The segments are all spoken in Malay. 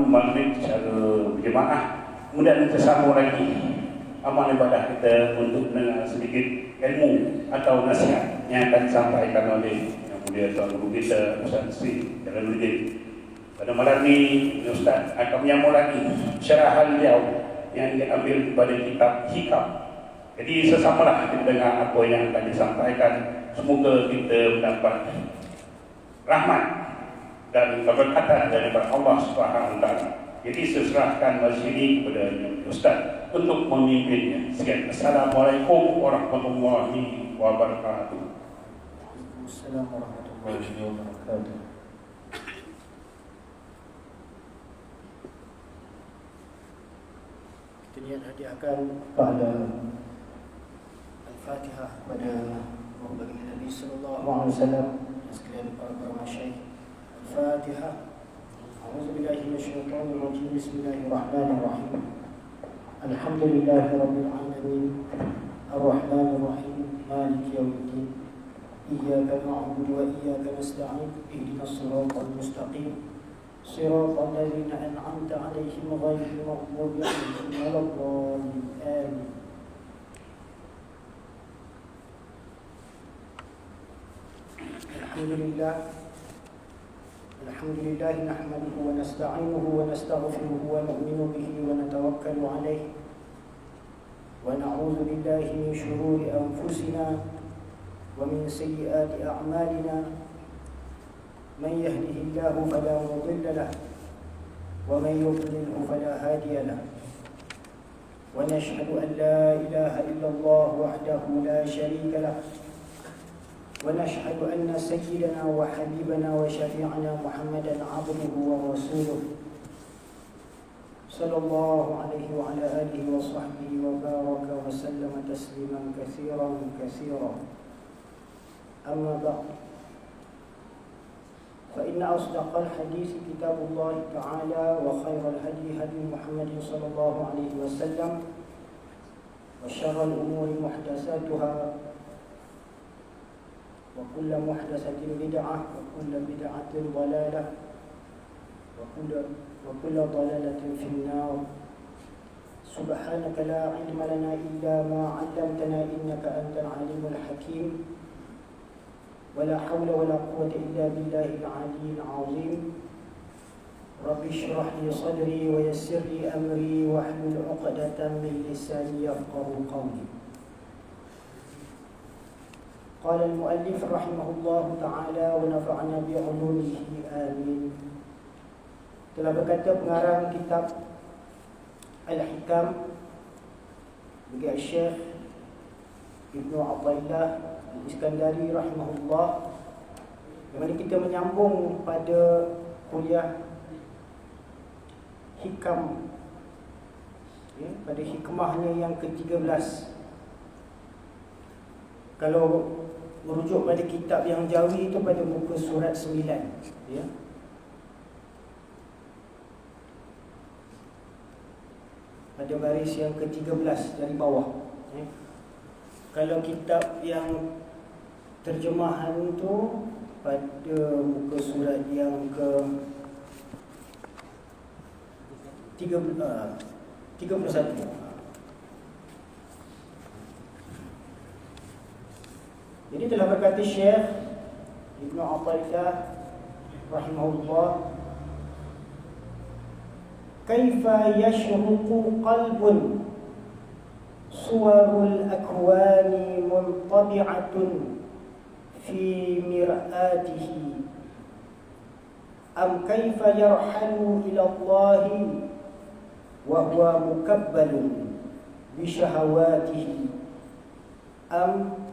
maghrib secara berjemaah, kemudian kita sambung lagi amal ibadah kita untuk mendengar sedikit ilmu atau nasihat yang akan disampaikan oleh Yang Mulia Tuan Guru kita Ustaz Sri Jalaluddin. Pada malam ini Ustaz akan menyambung lagi syarahan beliau yang diambil daripada kitab Hikam. Jadi sesamalah kita dengar apa yang akan disampaikan. Semoga kita mendapat rahmat dan keberkatan daripada Allah Subhanahu Wa Taala. Jadi seserahkan majlis ini kepada Ustaz untuk memimpinnya. Sekian. Assalamualaikum warahmatullahi wabarakatuh. Assalamualaikum warahmatullahi wabarakatuh. Kita lihat hadiahkan pada Al-Fatihah pada Baginda Nabi sallallahu alaihi wasallam sekalian para masyayikh. Al-Fatihah. A'udzubillahi minasyaitonir rajim. Bismillahirrahmanirrahim. Alhamdulillahi rabbil alamin. Ar-Rahmanir Rahim. Maliki yaumiddin. Iyyaka na'budu wa iyyaka nasta'in. Ihdinas siratal mustaqim. Siratal ladzina an'amta 'alaihim ghairil maghdubi 'alaihim waladdallin. Amin. Alhamdulillah nahmaduhu wa nasta'inuhu wa nastaghfiruhu wa nu'minu bihi wa natawakkalu 'alayhi wa na'udzu billahi min shururi anfusina wa min sayyiati a'malina. Man yahdihillahu fala mudilla lahu wa man yudlilhu fala hadiya lahu. Wa nashhadu an la ilaha illallah wahdahu la sharika lahu. ونشهد أن سيدنا وحبيبنا وشفيعنا محمدا عبده ورسوله صلى الله عليه وعلى آله وصحبه وبارك وسلم تسليما كثيرا كثيرا. أما بعد، فإن أصدق الحديث كتاب الله تعالى وخير الهدي هدي محمد صلى الله عليه وسلم وشر الأمور محدثاتها وكل محدثة بدعة وكل بدعة ضلالة وكل ضلالة في النار. سبحانك لا علم لنا إلا ما علمتنا إنك أنت العليم الحكيم. ولا حول ولا قوة إلا بالله العلي العظيم. رب اشرح لي صدري ويسر لي أمري واحلل عقدة من لساني يفقهوا قولي. قال المؤلف رحمه الله تعالى ونفعنا بعلومه آمين. Telah berkata pengarang kitab Al-Hikam bagi Syekh Ibnu Athaillah Al-Iskandari rahimahullah, di mana kita menyambung pada kuliah Hikam, pada hikmahnya yang ke-13. Kalau merujuk pada kitab yang Jawi itu pada muka surat 9, ya. Pada baris yang ke-13 dari bawah, ya. Kalau kitab yang terjemahan itu pada muka surat yang ke-31. Jadi telah berkata Syekh Ibnu Athaillah rahimahullah, kaifa yashruqu qalbun suwarul akwani muntabi'atun fi mir'atihi am kaifa yarhalu ila Allahi wa huwa mukabbalun bi syahawatihi am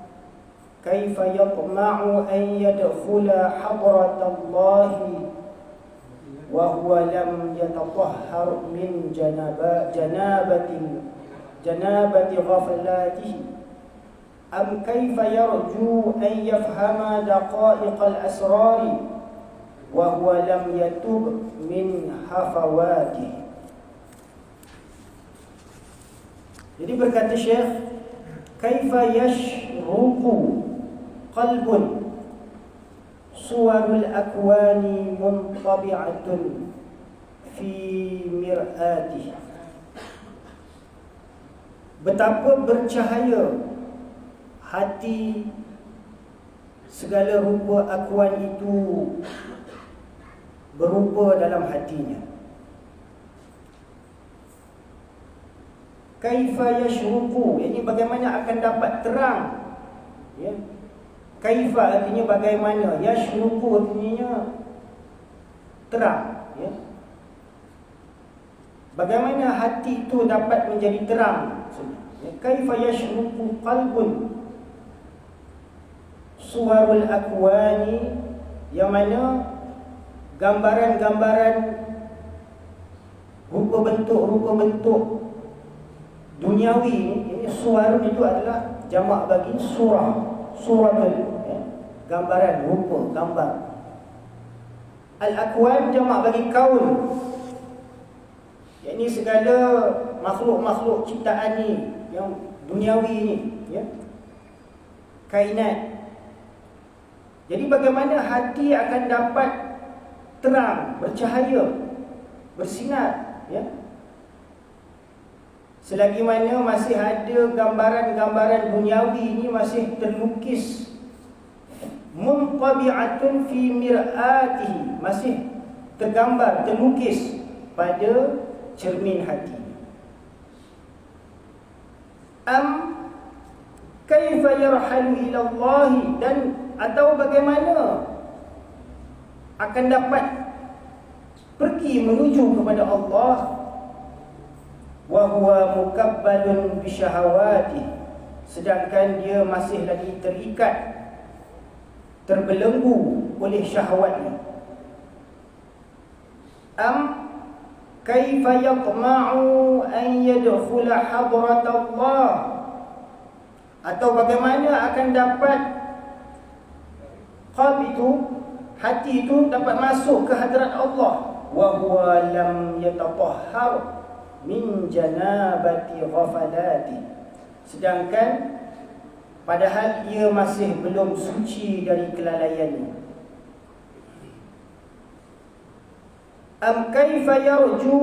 كيف يطمع أن يدخل حضرة الله وهو لم يتطهر من جنابة غفلاته أم كيف يرجو أن يفهم دقائق الأسرار وهو لم يتب من هفواته. Jadi berkata Syekh, kaifa yashruqu qalbun suwarul akwani muntabi'atun fi mir'atih. Betapa bercahaya hati segala rupa akuan itu berupa dalam hatinya. Kaifa yashruqu, ini bagaimana akan dapat terang, ya. Kaifa artinya bagaimana, yashruqu artinya terang, ya. Bagaimana hati itu dapat menjadi terang, ya. Kaifa yashruqu qalbun suwarul akwani, yang mana gambaran-gambaran rupa bentuk duniawi ini, suwarun itu adalah jamak bagi surah, suratul, ya, gambaran, rupa, gambar. Al-akwan jamak bagi kaun, yakni segala makhluk-makhluk ciptaan ni yang duniawi ni, ya, kainat. Jadi bagaimana hati akan dapat terang, bercahaya, bersinar, ya, selagi mana masih ada gambaran-gambaran duniawi ini masih terlukis, muntabi'atun fi mir'atihi, masih tergambar, terlukis pada cermin hati. Am kaifa yarhalu ila Allah, dan atau bagaimana akan dapat pergi menuju kepada Allah, wa huwa mukabbalun bisyahawati, sedangkan dia masih lagi terikat, terbelenggu oleh syahwatnya. Am kaifa yatma'u an yadkhula hadrat Allah, atau bagaimana akan dapat qalb itu, hati itu dapat masuk ke hadrat Allah, wa huwa lam yatatahhar min janabati ghafalati, sedangkan padahal ia masih belum suci dari kelalaiannya. Am kaifa yarju,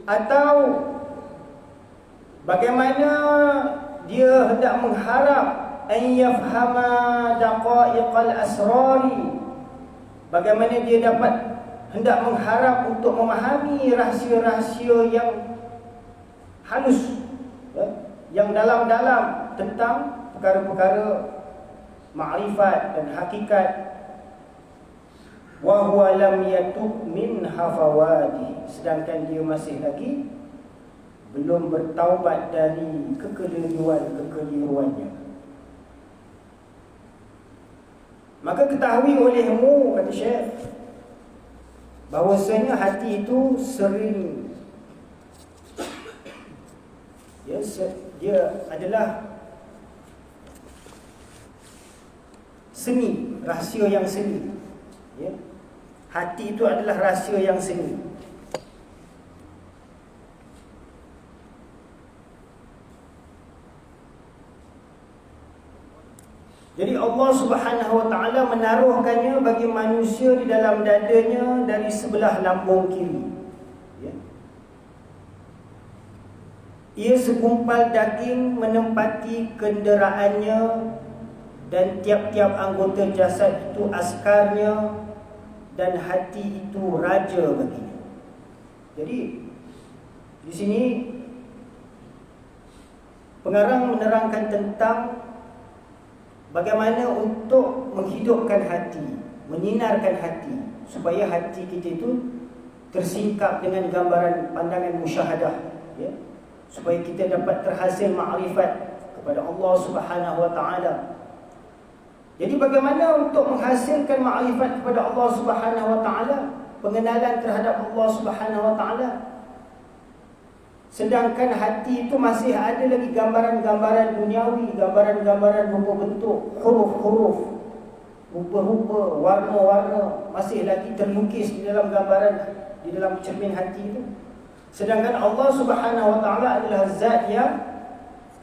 atau bagaimana dia hendak mengharap an yafhama daqaiqal asrari, bagaimana dia dapat hendak mengharap untuk memahami rahsia-rahsia yang halus, ya, yang dalam-dalam tentang perkara-perkara ma'rifat dan hakikat. Wa huwa lam yatub min hafawadi, sedangkan dia masih lagi belum bertaubat dari kekeliruannya. Maka ketahui olehmu, kata Syekh, bahawasanya hati itu sering, ya, dia adalah seni, rahsia yang seni, ya. Hati itu adalah rahsia yang seni. Jadi Allah Subhanahu wa ta'ala menaruhkannya bagi manusia di dalam dadanya dari sebelah lambung kiri, ya. Ia segumpal daging menempati kenderaannya, dan tiap-tiap anggota jasad itu askarnya, dan hati itu raja baginya. Jadi di sini pengarang menerangkan tentang bagaimana untuk menghidupkan hati, menyinarkan hati, supaya hati kita itu tersingkap dengan gambaran pandangan musyahadah, ya, supaya kita dapat terhasil ma'rifat kepada Allah Subhanahu wa ta'ala. Jadi bagaimana untuk menghasilkan ma'rifat kepada Allah Subhanahu wa ta'ala, pengenalan terhadap Allah Subhanahu wa ta'ala, sedangkan hati itu masih ada lagi gambaran-gambaran duniawi, gambaran-gambaran rupa bentuk, huruf-huruf, rupa-rupa, warna-warna masih lagi terlukis di dalam gambaran, di dalam cermin hati itu. Sedangkan Allah Subhanahu wa ta'ala adalah zat yang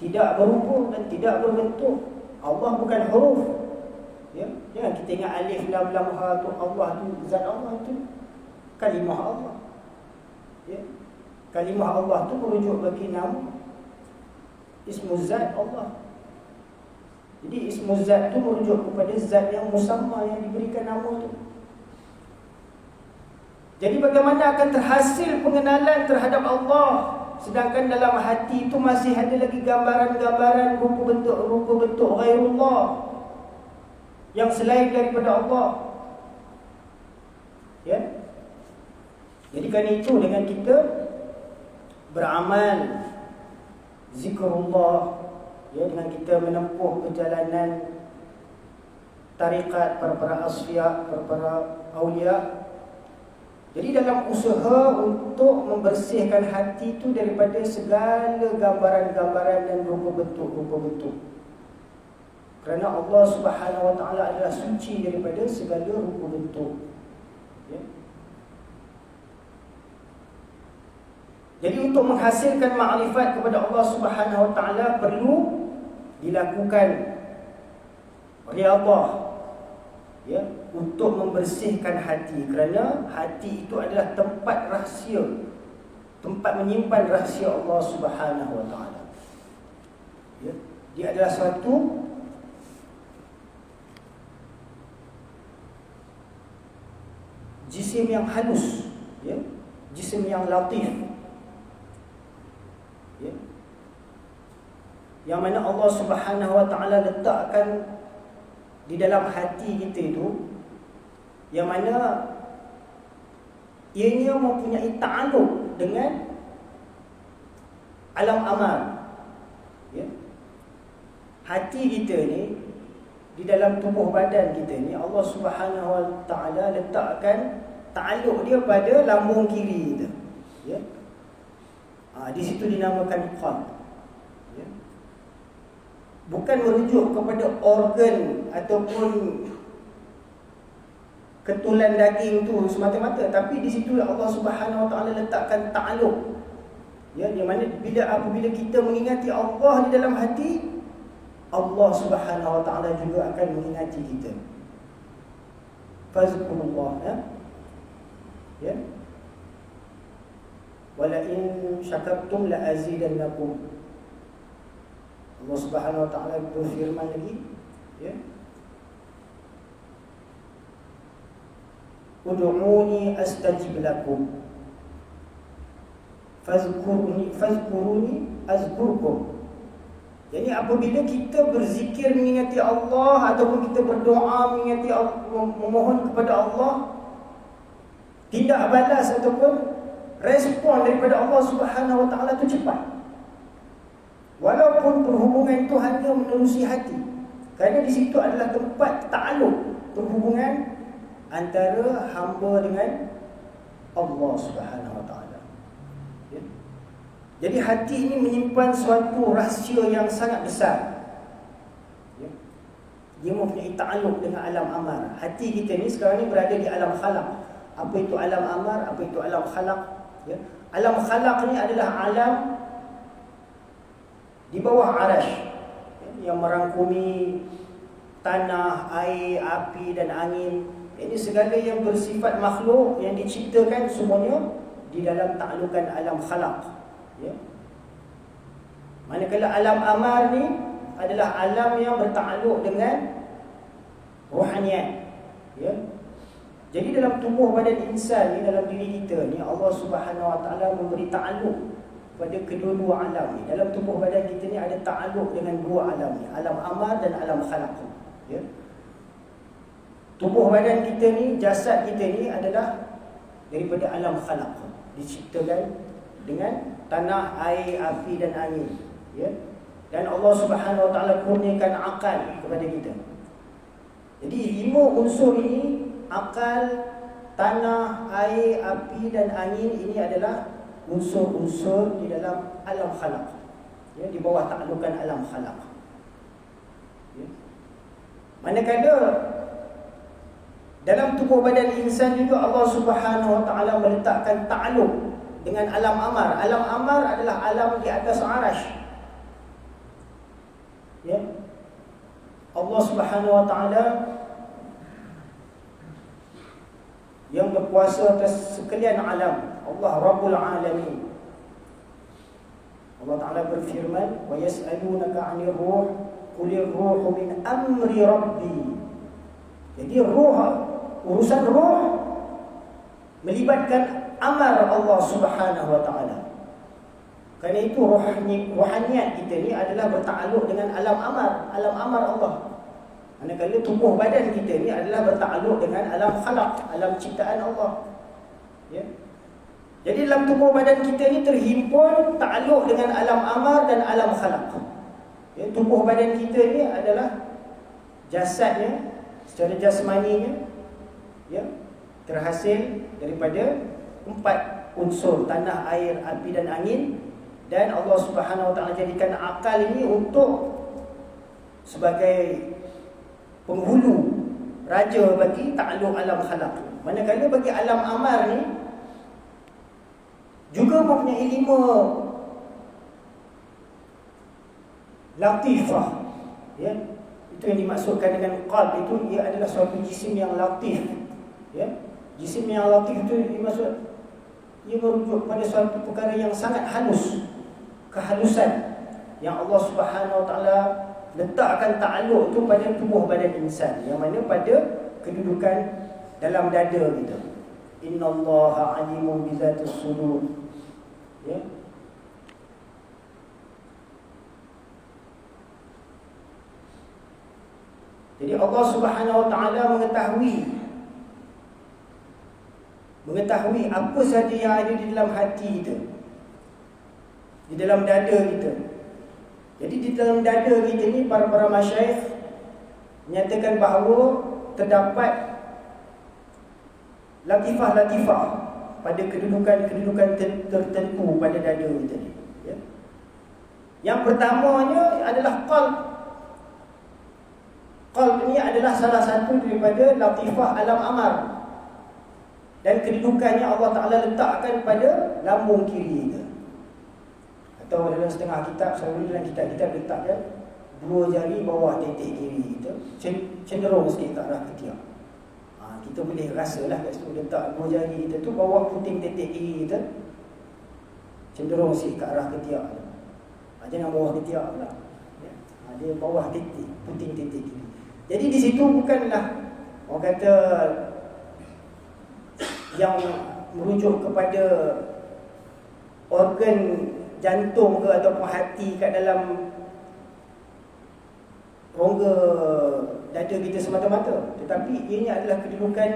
tidak berupa dan tidak berbentuk. Allah bukan huruf, ya. Jangan kita ingat alif lam lam ha tu Allah tu zat Allah, itu kalimah Allah. Ya. Kalimah Allah tu merujuk bagi nama Ismul Zat Allah. Jadi Ismul Zat tu merujuk kepada zat yang musamma, yang diberikan nama tu. Jadi bagaimana akan terhasil pengenalan terhadap Allah, sedangkan dalam hati itu masih ada lagi gambaran-gambaran rupa bentuk ghairullah yang selain daripada Allah. Ya. Jadi kerana itu, dengan kita beramal zikrullah, ya, dengan kita menempuh perjalanan tarikat para asfiya, para awliya. Jadi dalam usaha untuk membersihkan hati itu daripada segala gambaran-gambaran dan rupa bentuk. Kerana Allah Subhanahu Wa Taala adalah suci daripada segala rupa bentuk. Ya. Jadi untuk menghasilkan makrifat kepada Allah Subhanahu Wa Taala perlu dilakukan riyadhah, ya, untuk membersihkan hati, kerana hati itu adalah tempat rahsia, tempat menyimpan rahsia Allah Subhanahu Wa Taala. Ya, dia adalah suatu jisim yang halus, ya, jisim yang latif, ya, yang mana Allah Subhanahu Wa Taala letakkan di dalam hati kita itu, yang mana ianya mempunyai ta'alluq dengan alam amal. Ya. Hati kita ni, di dalam tubuh badan kita ni, Allah Subhanahu Wa Taala letakkan ta'alluq dia pada lambung kiri kita. Ya. Di situ dinamakan qalb. Ya. Bukan merujuk kepada organ ataupun ketulan daging tu semata-mata, tapi di situ Allah Subhanahu Wa Taala letakkan ta'alluq. Ya, di mana apabila kita mengingati Allah di dalam hati, Allah Subhanahu Wa Taala juga akan mengingati kita. Fazkurullah, ya. Ya. Wala in syakartum la azidannakum. Allah Subhanahu Wa Taala berfirman lagi, ya. Ud'uni astajib lakum. Fazkuruni azkurkum. Jadi apabila kita berzikir mengingati Allah ataupun kita berdoa mengingati Allah, memohon kepada Allah, tindak balas ataupun respon daripada Allah Subhanahu Wa Taala itu cepat. Walaupun perhubungan itu hanya menerusi hati, kerana di situ adalah tempat ta'alluq, perhubungan antara hamba dengan Allah Subhanahu Wa Taala. Ya. Jadi hati ini menyimpan suatu rahsia yang sangat besar. Ya. Dia mempunyai ta'alluq dengan alam amar. Hati kita ni sekarang ni berada di alam khalaq. Apa itu alam amar? Apa itu alam khalaq? Ya. Alam khalaq ni adalah alam di bawah arash, ya, yang merangkumi tanah, air, api dan angin. Ini segala yang bersifat makhluk yang diciptakan semuanya di dalam ta'allukan alam khalaq. Ya. Manakala alam amar ni adalah alam yang berta'alluq dengan rohaniat. Ya. Jadi dalam tubuh badan insan ni, dalam diri kita ni, Allah Subhanahu Wa Taala memberi ta'alluq pada kedua-dua alam ni. Dalam tubuh badan kita ni ada ta'alluq dengan dua alam ni, alam amar dan alam khalaq. Ya. Tubuh badan kita ni, jasad kita ni adalah daripada alam khalaq, diciptakan dengan tanah, air, api dan angin. Ya. Dan Allah Subhanahu Wa Taala kurniakan akal kepada kita. Jadi 5 unsur ini, akal, tanah, air, api dan angin, ini adalah unsur-unsur di dalam alam khalaq. Ya, di bawah ta'allukan alam khalaq. Ya. Manakala dalam tubuh badan insan juga Allah Subhanahu Wa Taala meletakkan ta'alluq dengan alam amar. Alam amar adalah alam di atas arash. Ya. Allah Subhanahu Wa Taala yang berkuasa atas sekalian alam. Allah Rabbul Alamin. Allah Ta'ala berfirman, wa yas'alunaka 'anir ruh qulir ruhu min amri rabbi. Jadi ruh, urusan ruh melibatkan amar Allah Subhanahu wa Ta'ala. Kerana itu rohaniat kita ni adalah bertakluk dengan alam amar Allah. Manakala tubuh badan kita ni adalah bertakluk dengan alam khalaq, alam ciptaan Allah. Ya. Jadi dalam tubuh badan kita ni terhimpun takluk dengan alam amar dan alam khalaq. Ya, tubuh badan kita ni adalah jasadnya secara jasmaninya, ya, terhasil daripada 4 unsur: tanah, air, api dan angin. Dan Allah Subhanahu wa Ta'ala jadikan akal ini untuk sebagai penghulu, raja bagi takluk alam khalaq. Manakala bagi alam amar ni juga mempunyai 5 latifah, ya. Itu yang dimaksudkan dengan qalb. Itu ia adalah suatu jisim yang latif, ya. Jisim yang latif itu dimaksud ia merujuk pada suatu perkara yang sangat halus, kehalusan yang Allah Subhanahu wa Ta'ala letakkan takluk tu pada tubuh badan insan, yang mana pada kedudukan dalam dada kita. Innallaha alimun bizatis sudur. Ya. Jadi Allah Subhanahu wa Ta'ala mengetahui apa sahaja yang ada di dalam hati kita, di dalam dada kita. Jadi di dalam dada kita ni para masyayikh menyatakan bahawa terdapat latifah-latifah pada kedudukan tertentu pada dada kita ni, ya. Yang pertamanya adalah qalb. Qalb ni adalah salah satu daripada latifah alam amar, dan kedudukannya Allah Ta'ala letakkan pada lambung kiri kita. Atau dalam setengah kitab, selalu dalam kitab-kitab letakkan 2 jari bawah tetek kiri kita, cenderung sikit ke arah ketiak. Kita boleh rasalah kat situ, letak 2 jari kita tu bawah puting tetek kiri kita, cenderung sikit ke arah ketiak. Jangan bawah ketiak pula, ya. Dia bawah tetek, puting tetek kiri. Jadi di situ bukanlah orang kata yang merujuk kepada organ jantung ke ataupun hati kat dalam rongga dada kita semata-mata, tetapi ianya adalah kedudukan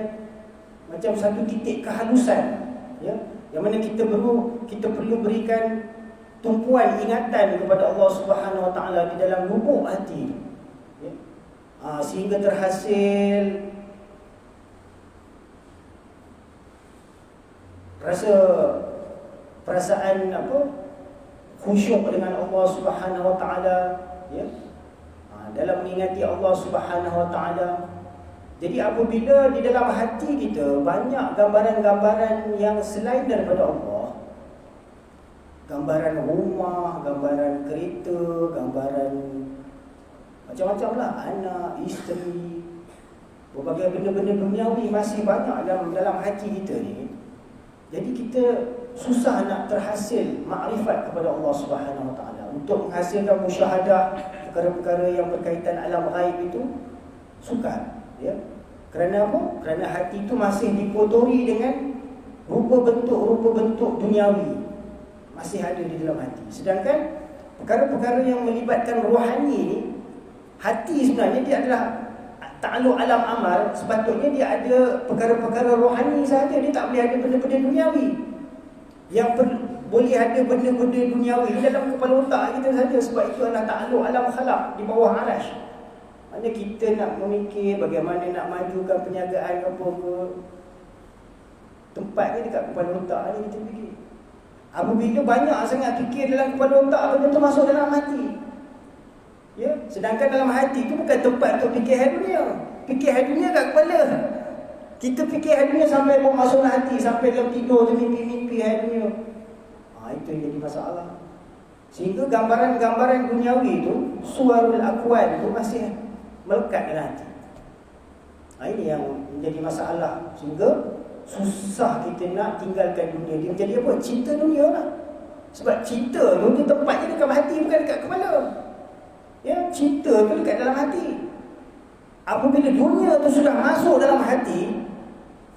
macam satu titik kehalusan, ya, yang mana kita perlu berikan tumpuan ingatan kepada Allah Subhanahu wa Ta'ala di dalam lubuk hati, ya. Sehingga terhasil perasaan khusyuk dengan Allah Subhanahu wa Ta'ala, ya, dalam mengingati Allah Subhanahu wa Ta'ala. Jadi apabila di dalam hati kita banyak gambaran-gambaran yang selain daripada Allah, gambaran rumah, gambaran kereta, gambaran macam-macam lah, anak, isteri, berbagai benda-benda duniawi masih banyak dalam hati kita ni. Jadi kita susah nak terhasil makrifat kepada Allah Subhanahu wa Ta'ala. Untuk menghasilkan musyahadah perkara-perkara yang berkaitan alam ghaib itu sukar, ya. Kerana apa? Kerana hati itu masih dikotori dengan rupa bentuk duniawi, masih ada di dalam hati. Sedangkan perkara-perkara yang melibatkan rohani ni, hati sebenarnya dia adalah takluk alam amar. Sepatutnya dia ada perkara-perkara rohani sahaja, dia tak boleh ada benda-benda duniawi. Yang boleh ada benda-benda duniawi dalam kepala otak kita saja, sebab itu adalah takluk alam khalaq di bawah arash. Mana kita nak memikir bagaimana nak majukan perniagaan apa ke, tempatnya dekat kepala otak ni kita fikir. Apabila banyak sangat fikir dalam kepala otak, benda tu masuk dalam hati, ya. Sedangkan dalam hati tu bukan tempat untuk fikir hal dunia. Fikir hal dunia kat kepala. Kita fikir hal dunia sampai bawa masuk dalam hati, sampai dalam tidur tu mimpi-mimpi hal dunia. Itu yang jadi masalah. Sehingga gambaran-gambaran duniawi tu, suarul aqwal tu masih melekat dalam hati. Ini yang menjadi masalah. Sehingga susah kita nak tinggalkan dunia. Dia jadi apa? Cinta dunia lah. Sebab cinta tu dia tempatnya dekat hati, bukan dekat kepala. Ya, cinta tu dekat dalam hati. Apabila dunia tu sudah masuk dalam hati,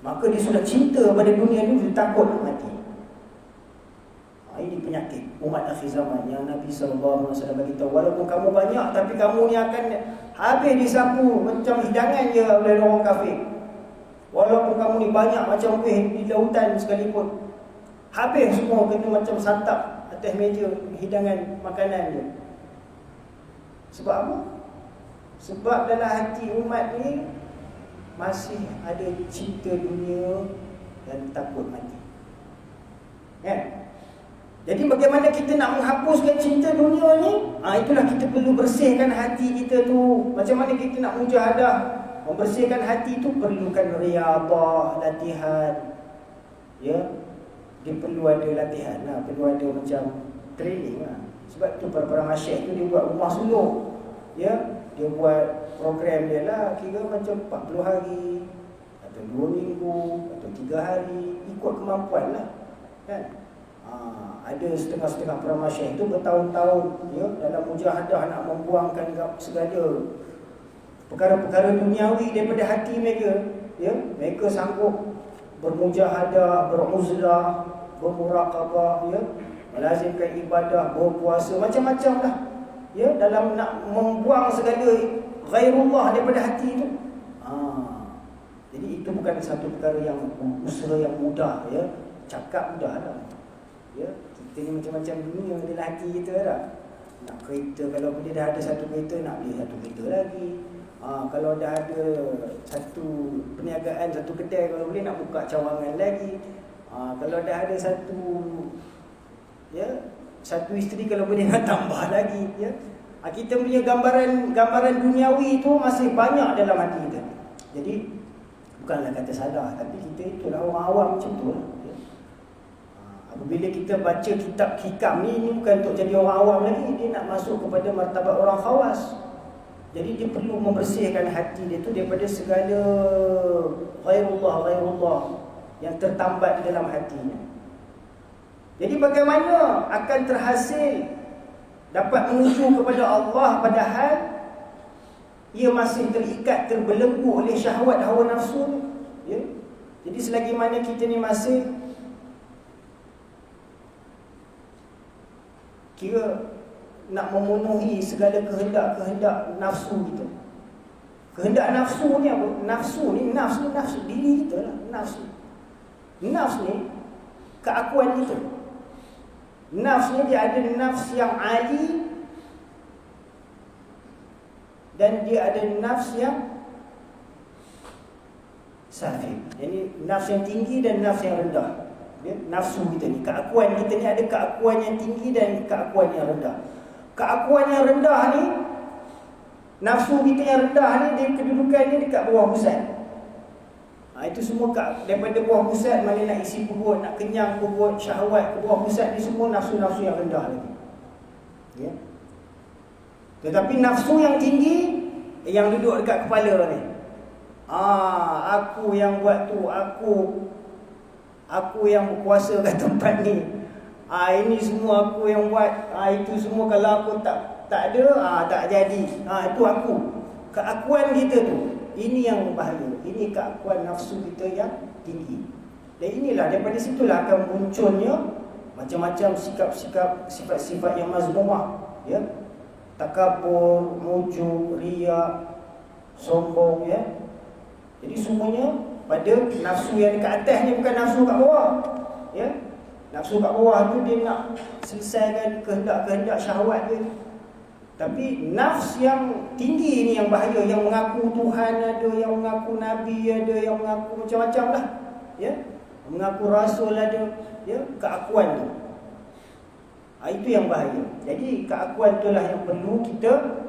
maka dia sudah cinta pada dunia ni, dia takut nak mati. Ini penyakit umat akhir zaman yang Nabi SAW beritahu, walaupun kamu banyak, tapi kamu ni akan habis disapu macam hidangan je oleh orang kafir. Walaupun kamu ni banyak macam kuih di lautan sekalipun, habis semua kena macam santap atas meja hidangan makanan je. Sebab apa? Sebab dalam hati umat ni masih ada cinta dunia dan takut mati. Kan? Jadi bagaimana kita nak menghapuskan cinta dunia ni? Itulah kita perlu bersihkan hati kita tu. Macam mana kita nak mujahadah membersihkan hati tu? Perlukan riyadhah, latihan. Ya, dia perlu ada latihan lah, perlu ada macam training lah. Sebab tu para masyayikh tu dia buat rumah suluk. Ya, dia buat program dia lah, kira macam 40 hari atau 2 minggu atau 3 hari, ikut kemampuan lah. Kan? Ada setengah-setengah para masyayikh itu bertahun-tahun ya, dalam mujahadah nak membuangkan segala perkara-perkara duniawi daripada hati mereka. Ya, mereka sanggup bermujahadah, beruzlah, bermuraqabah, ya, melazimkan ibadah, berpuasa, macam-macam lah. Ya, dalam nak membuang segala ghairullah daripada hati itu. Jadi itu bukan satu perkara yang usaha yang mudah, ya. Cakap mudah lah. Ya, kita ni macam-macam dunia dalam hati kita lah. Nak kereta, kalau dia dah ada satu kereta, nak beli satu kereta lagi. Kalau dah ada satu perniagaan, satu kedai, kalau boleh nak buka cawangan lagi. Kalau dah ada satu, ya, satu isteri, kalau boleh nak tambah lagi, ya. Kita punya gambaran duniawi itu masih banyak dalam hati kita. Jadi bukanlah kata salah, tapi kita itulah orang awam macam tu lah. Ya. Apabila kita baca kitab hikam ni bukan untuk jadi orang awam lagi, dia nak masuk kepada martabat orang khawas. Jadi dia perlu membersihkan hati dia tu daripada segala ghairullah yang tertambat di dalam hatinya. Jadi bagaimana akan terhasil dapat menuju kepada Allah padahal ia masih terikat, terbelenggu oleh syahwat hawa nafsu ni, ya? Jadi selagi mana kita ni masih kira nak memenuhi segala kehendak-kehendak nafsu kita. Kehendak nafsu ni apa? Nafsu diri kita lah. Nafs ni keakuan kita. Nafs ni dia ada nafs yang ali dan dia ada nafs yang safil. Jadi nafs yang tinggi dan nafs yang rendah. Ya, nafsu kita ni, keakuan kita ni ada keakuan yang tinggi dan keakuan yang rendah. Keakuan yang rendah ni, nafsu kita yang rendah ni, dia kedudukannya dekat bawah pusat. Itu semua daripada bawah pusat, mana nak isi perut, nak kenyang perut, syahwat ke bawah pusat ni semua nafsu-nafsu yang rendah lagi. Ya. Tetapi nafsu yang tinggi yang duduk dekat kepala ni. Aku yang buat tu, aku yang berkuasa kat tempat ni. Ini semua aku yang buat. Itu semua kalau aku tak ada, tak jadi. Itu aku. Keakuan kita tu, ini yang bahaya. Ini keakuan nafsu kita yang tinggi. Dan inilah, daripada situlah akan munculnya macam-macam sikap-sikap, sifat-sifat yang mazmumah, ya. Takabur, ujub, riya, sombong, ya. Jadi semuanya pada nafsu yang dekat atas ni, bukan nafsu kat bawah, ya. Nafsu kat bawah tu dia nak selesaikan kehendak-kehendak syahwat dia. Tapi nafs yang tinggi ni yang bahaya, yang mengaku Tuhan ada, yang mengaku Nabi ada, yang mengaku macam-macam lah, ya. Mengaku Rasul ada, ya, keakuan tu. Itu yang bahaya. Jadi keakuan itulah yang perlu kita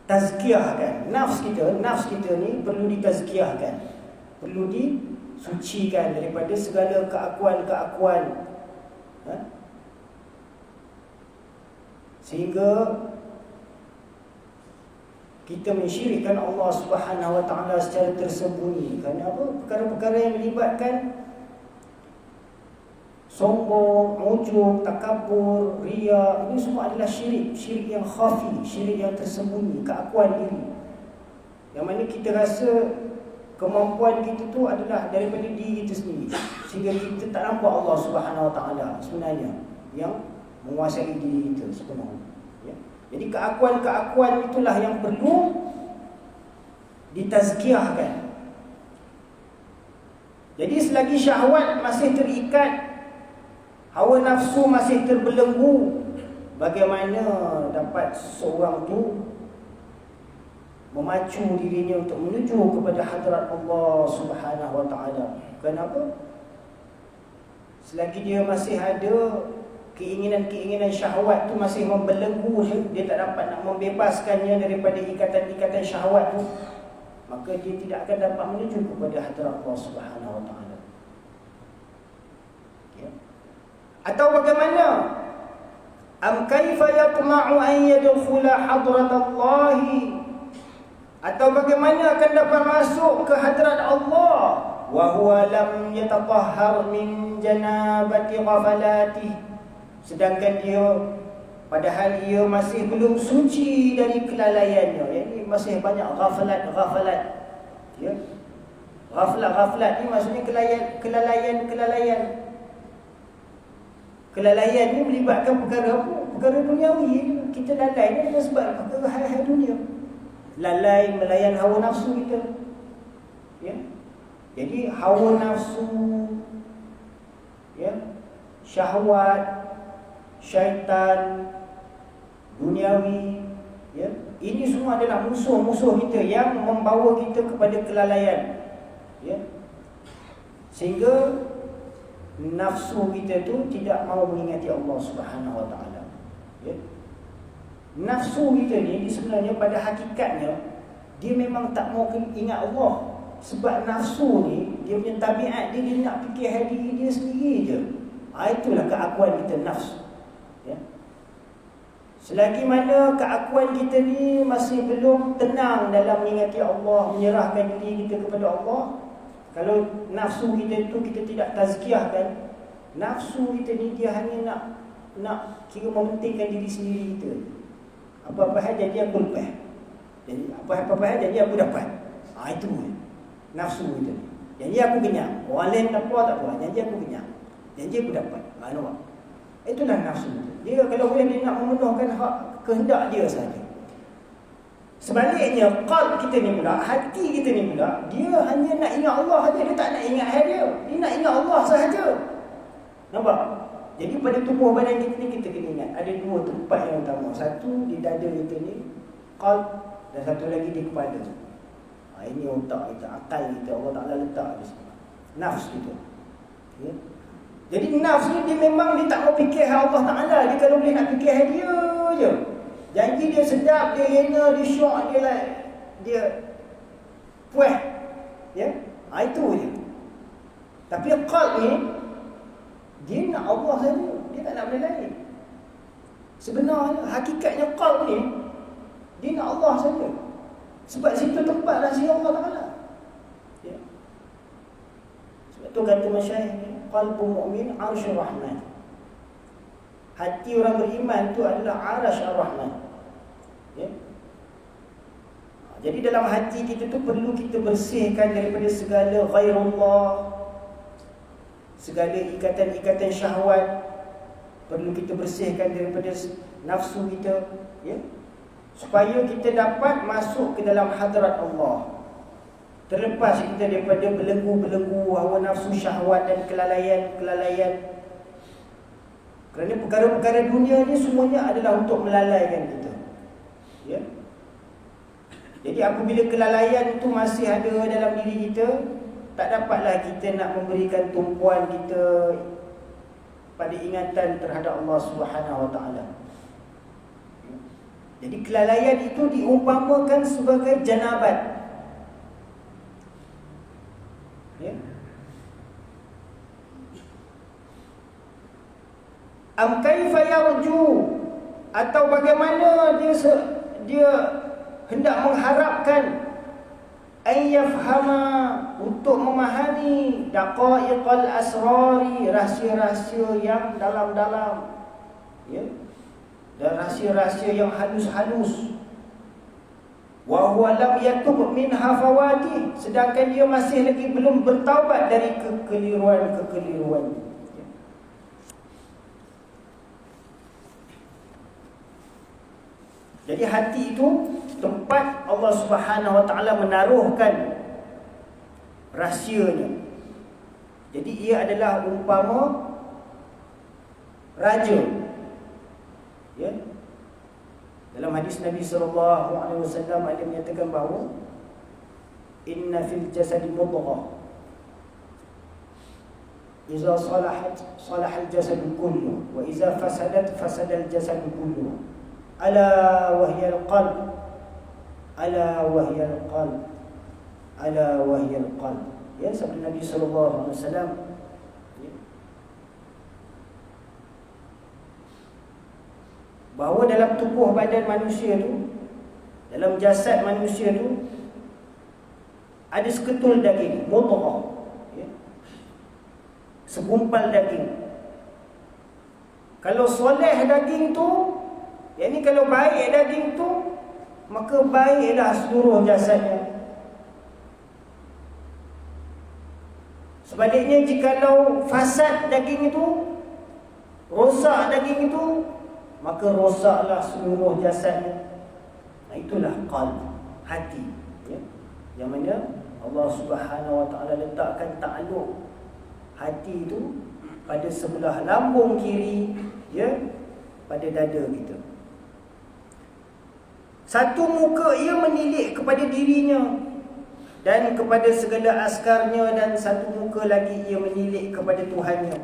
tazkiyahkan. Nafs kita ni perlu ditazkiyahkan, perlu disucikan daripada segala keakuan-keakuan, sehingga kita mensyirikkan Allah Subhanahu wa taala secara tersembunyi. Kerana apa? Perkara-perkara yang melibatkan sombong, ujub, takabur, riya, ini semua adalah syirik. Syirik yang khafi, syirik yang tersembunyi, keakuan diri. Yang mana kita rasa kemampuan kita tu adalah daripada diri kita sendiri, sehingga kita tak nampak Allah Subhanahu wa taala sebenarnya yang menguasai diri kita sepenuhnya. Ya. Jadi keakuan-keakuan itulah yang perlu ditazkiyahkan. Jadi selagi syahwat masih terikat, hawa nafsu masih terbelenggu, bagaimana dapat seorang tu memacu dirinya untuk menuju kepada hadrat Allah Subhanahu wa taala? Kenapa? Selagi dia masih ada keinginan-keinginan syahwat tu masih membelenggu dia tak dapat nak membebaskannya daripada ikatan-ikatan syahwat tu, maka dia tidak akan dapat menuju kepada hadrat Allah Subhanahu wa taala. Ya. Atau bagaimana? Am kaifa yatma'u an yadkhula hadrat Allah? Atau bagaimana akan dapat masuk ke hadrat Allah wa huwa lam yatatahhar min janabati ghafalati, sedangkan dia padahal dia masih belum suci dari kelalaiannya. Ini masih banyak ghafalat. Ya. Ghaflat ni maksudnya kelalaian. Kelalaian ni melibatkan perkara apa? Perkara duniawi. Kita lalai ni dengan sebab perkara hal-hal dunia. Lalai melayan hawa nafsu kita. Ya. Jadi hawa nafsu, ya, syahwat, syaitan, duniawi, ya, ini semua adalah musuh-musuh kita yang membawa kita kepada kelalaian. Ya. Sehingga nafsu kita tu tidak mau mengingati Allah Subhanahu wa taala. Ya. Nafsu kita ni sebenarnya pada hakikatnya dia memang tak mau ingat Allah. Sebab nafsu ni dia punya tabiat dia nak fikir diri dia sendiri je. Itulah keakuan kita, nafsu. Ya. Selagi mana keakuan kita ni masih belum tenang dalam mengingati Allah, menyerahkan diri kita kepada Allah, kalau nafsu kita tu kita tidak tazkiyahkan, nafsu kita ni dia hanya nak kira mementingkan diri sendiri kita. Apa-apa hal jadi aku lepas. Jadi apa-apa hal jadi aku dapat. Itu nafsu kita ni. Jadi aku kenyang. Orang lain tak apa. Jadi aku kenyang. Jadi aku dapat. Nampak? Itulah nafsu kita. Dia kalau dia nak memenuhkan hak kehendak dia saja. Sebaliknya qalb kita ni pula, hati kita ni pula, dia hanya nak ingat Allah saja, dia tak nak ingat hal dia. Dia nak ingat Allah sahaja. Nampak? Jadi pada tubuh badan kita ni kita kena ingat ada dua tempat yang utama. Satu di dada kita ni, qalb, dan satu lagi di kepala. Ini otak kita, akal kita, Allah Ta'ala letak di sini. Nafs kita. Ya? Jadi nafs ni dia memang dia tak mau fikir Allah Ta'ala. Dia kalau boleh nak fikir dia je. Janji dia sedap, dia lena, dia syok, dia puas. Ya? Itu je. Tapi qalb ni dia nak Allah saja, dia tak nak benda lain. Sebenarnya hakikatnya qalb ni dia nak Allah saja. Sebab situ tempat rahsia Allah Ta'ala. Ya. Sebab tu kata masyayikh ni, qalbu mu'min arsyur rahman. Hati orang beriman tu adalah arasy ar-rahman. Ya. Jadi dalam hati kita tu perlu kita bersihkan daripada segala ghairullah, segala ikatan-ikatan syahwat. Perlu kita bersihkan daripada nafsu kita, ya, supaya kita dapat masuk ke dalam hadrat Allah. Terlepas kita daripada belenggu-belenggu hawa nafsu, syahwat dan kelalaian. Kerana perkara-perkara dunia ni semuanya adalah untuk melalaikan kita. Ya. Jadi apabila kelalaian itu masih ada dalam diri kita, tak dapatlah kita nak memberikan tumpuan kita pada ingatan terhadap Allah Subhanahu wa taala. Jadi kelalaian itu diumpamakan sebagai janabat. Ya. Am kaifa yarju, atau bagaimana dia hendak mengharapkan ayyafhama, untuk memahami daqaiqal asrari, rahsia-rahsia yang dalam-dalam, ya, dan rahsia-rahsia yang halus-halus. Wa huwa lam yatub min hafawati, sedangkan dia masih lagi belum bertaubat dari kekeliruan-kekeliruan. Jadi hati itu tempat Allah Subhanahu Wa Taala menaruhkan rahsianya. Jadi ia adalah umpama raja. Ya. Dalam hadis Nabi sallallahu alaihi wasallam ada menyatakan bahawa inna fil jasadi mudghah idza salahat salaha al-jasadu kulluhu wa idza fasadat fasada al-jasadu kulluhu. Ala wahyal qalb, ala wahyal qalb, ala wahyal qalb. Ya, sabda Nabi sallallahu alaihi wasallam, ya, bahawa dalam tubuh badan manusia tu, dalam jasad manusia tu ada seketul daging, mudghah, ya, segumpal daging. Kalau soleh daging tu, yakni kalau baik daging tu, maka baiklah seluruh jasadnya. Sebaliknya, jikalau fasad daging itu, rosak daging itu, maka rosaklah seluruh jasadnya. Nah, itulah qalb, hati, ya, yang mana Allah Subhanahu Wa Taala letakkan takluk hati itu pada sebelah lambung kiri, ya, pada dada kita. Satu muka ia menilik kepada dirinya dan kepada segala askarnya, dan satu muka lagi ia menilik kepada Tuhannya.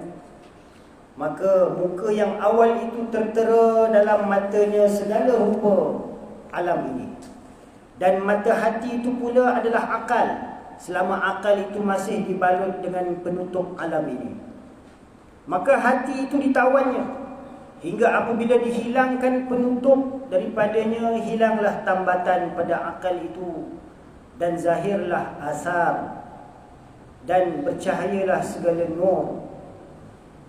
Maka muka yang awal itu tertera dalam matanya segala rupa alam ini, dan mata hati itu pula adalah akal, selama akal itu masih dibalut dengan penutup alam ini. Maka hati itu ditawannya hingga apabila dihilangkan penutup daripadanya, hilanglah tambatan pada akal itu, dan zahirlah asar, dan bercahayalah segala nur.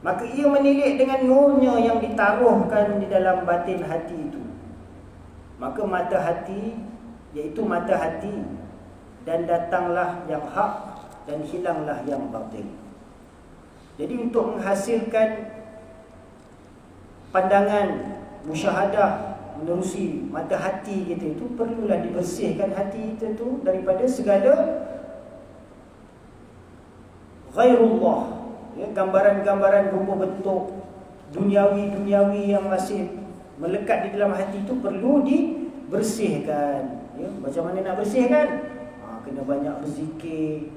Maka ia menilik dengan nurnya yang ditaruhkan di dalam batin hati itu. Maka mata hati, iaitu mata hati, dan datanglah yang hak dan hilanglah yang batil. Jadi untuk menghasilkan pandangan, musyahadah menerusi mata hati kita itu, perlulah dibersihkan hati kita itu daripada segala ghairullah, ya, gambaran-gambaran rupa bentuk duniawi yang masih melekat di dalam hati itu perlu dibersihkan. Ya, macam mana nak bersihkan? Kena banyak berzikir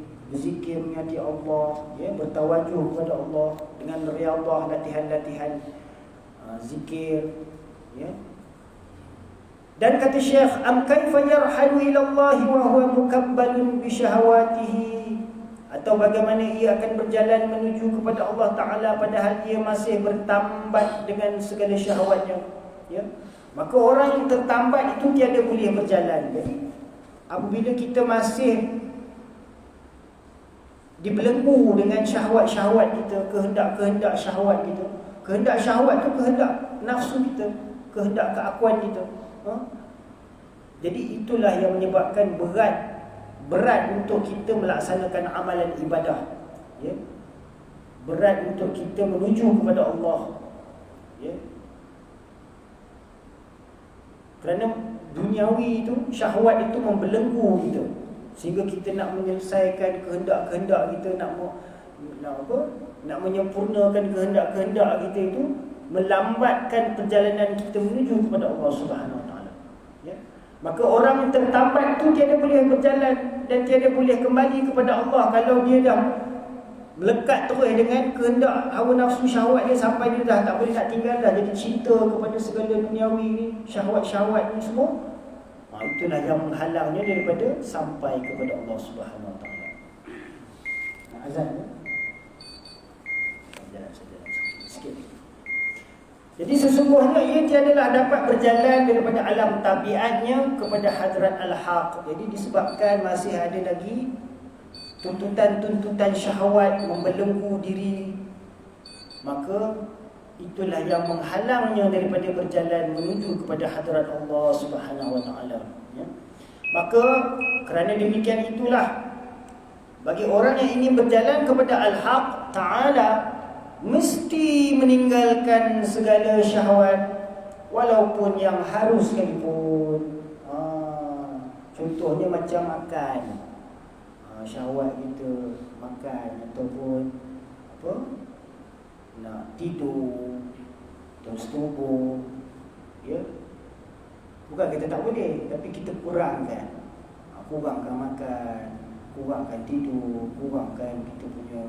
mengingati Allah, ya, bertawajuh kepada Allah dengan riyadhah, latihan-latihan zikir, ya. Dan kata Syekh, am kaifa yarhalu ila Allah wa huwa mukabbalun bi syahawatihi, atau bagaimana ia akan berjalan menuju kepada Allah Taala padahal ia masih bertambat dengan segala syahwatnya, ya. Maka orang yang tertambat itu tiada boleh berjalan. Jadi apabila kita masih dibelenggu dengan syahwat-syahwat kita, kehendak-kehendak syahwat kita, kehendak syahwat tu kehendak nafsu kita, kehendak keakuan kita, jadi itulah yang menyebabkan berat untuk kita melaksanakan amalan ibadah, ya. Berat untuk kita menuju kepada Allah, ya. Kerana duniawi itu, syahwat itu membelenggu kita, sehingga kita nak menyelesaikan kehendak-kehendak kita, nak menyempurnakan kehendak-kehendak kita itu, melambatkan perjalanan kita menuju kepada Allah Subhanahu Wa Taala, ya. Maka orang yang tertambat itu tiada boleh berjalan dan tiada boleh kembali kepada Allah kalau dia dah melekat terus dengan kehendak hawa nafsu syahwat dia, sampai dia dah tak boleh nak tinggal dah, jadi cinta kepada segala duniawi ni, syahwat-syahwat ni semua. Itulah yang menghalangnya daripada sampai kepada Allah Subhanahu Wa Taala. Azan ya? Sikit. Jadi sesungguhnya ia tiadalah dapat berjalan daripada alam tabiatnya kepada hadrat al-haq. Jadi disebabkan masih ada lagi tuntutan-tuntutan syahwat membelenggu diri, maka itulah yang menghalangnya daripada berjalan menuju kepada hadrat Allah Subhanahu wa taala, ya. Maka kerana demikian itulah bagi orang yang ingin berjalan kepada al-haq taala mesti meninggalkan segala syahwat walaupun yang harus sekalipun. Contohnya macam makan, syahwat kita makan ataupun apa, nak tidur terus tubuh, ya. Bukan kita tak boleh, tapi kita kurangkan makan, kurangkan tidur, kurangkan kita punya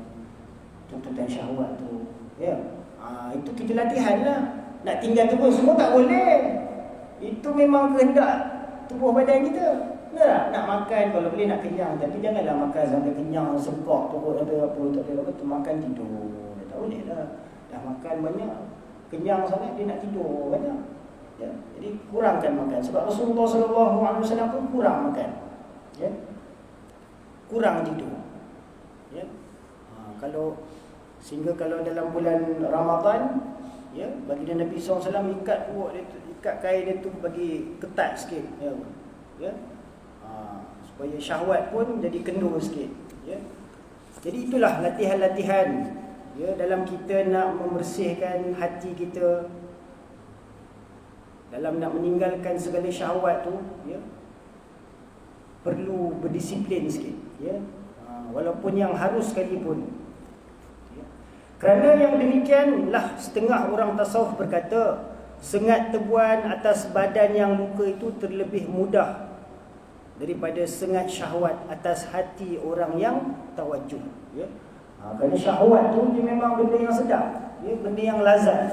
tuntutan syahwat tu, ya. Itu kita latihan lah. Nak tinggal terus semua tak boleh. Itu memang kehendak tubuh badan kita. Nak makan kalau boleh nak kenyang, tapi janganlah makan sampai kenyang sengkok perut ada apa tak ada apa tu, makan tidur. Tak boleh lah. Dah makan banyak, kenyang sangat dia nak tidur banyak. Ya. Jadi kurangkan makan, sebab Rasulullah SAW pun kurang makan. Ya. Kurang tidur. Ya. Sehingga kalau dalam bulan Ramadan, ya, baginda Nabi SAW ikat kain dia tu bagi ketat sikit, ya. Supaya syahwat pun jadi kendur sikit, ya. Jadi itulah latihan-latihan, ya, dalam kita nak membersihkan hati kita, dalam nak meninggalkan segala syahwat tu, ya, perlu berdisiplin sikit, ya. Walaupun yang harus sekalipun. Kerana yang demikianlah setengah orang tasawuf berkata, sengat tebuan atas badan yang luka itu terlebih mudah daripada sengat syahwat atas hati orang yang tawajuh, ya. Kerana syahwat tu dia memang benda yang sedap, ya, benda yang lazat,